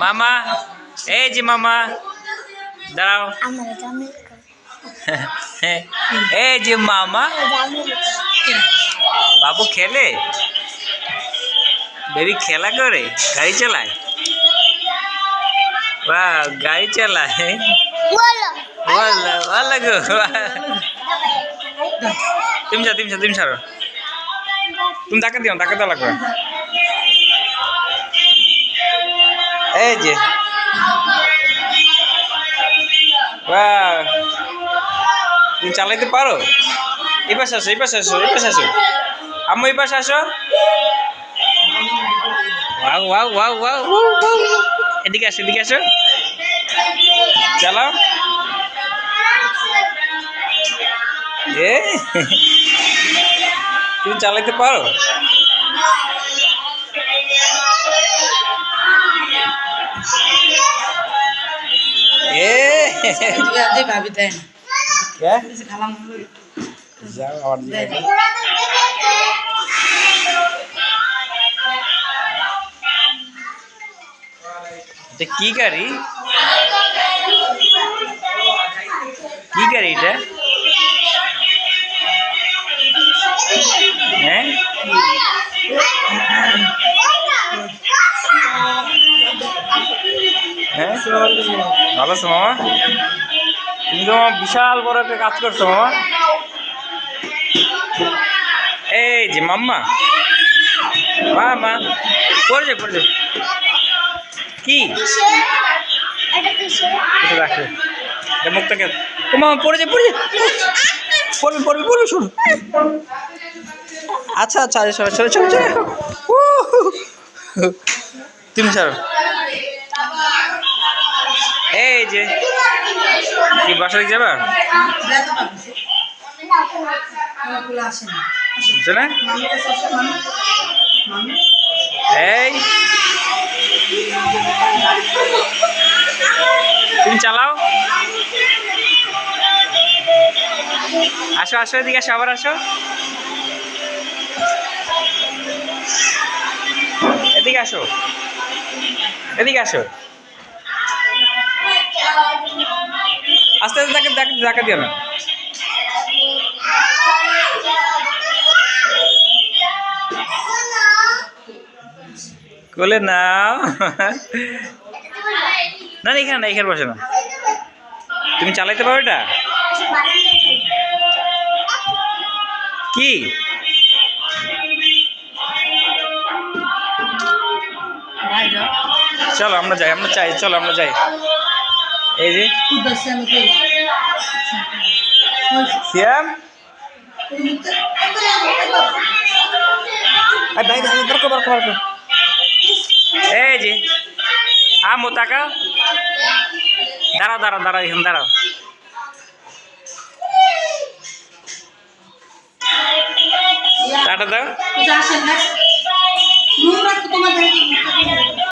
মামা, এই যে মামা, দাঁড়াও। এই যে মামা, বাবু খেলে, বেবি খেলা করে, গাড়ি চালায়, বাহ গাড়ি চালায়, ভালো গো। তুমি ছাড়ো, তুমি টাকা দেওয়া লাগবে। এই যে বাহ, তুমি চালাইতে পারো। এই পাশে আসো, আম্মু এই পাশে আসো। ওয়াও, এদিকে আসো, চালাও। এ তুমি চালাইতে পারো। ভাবি দেয় কি গাড়ি এটা? হ্যাঁ ভালো আছো মামা? তুমি তো বিশাল বড় একটা কাজ করছো মামা। এই যে মাম্মা, পড়ে যাও। কি রাখো মুখটাকে, ও মামা পড়ে যা, পড়বে শোনো। আচ্ছা সরো। তুমি সরো। এই যে কি বাসায় যাবা? না এই তুমি চালাও। আসো এদিকে আসো, আবার আসো, এদিকে আসো। আস্তে দেখা দিও না। কোলে নাও। না এখানে বসে না। তুমি চালাইতে পারো এটা? কি চলো আমরা যাই। এই যে সিয়াম, এই যে আমু তাকাও, দাঁড়াও এখানে দাঁড়াও। টাটা দাও।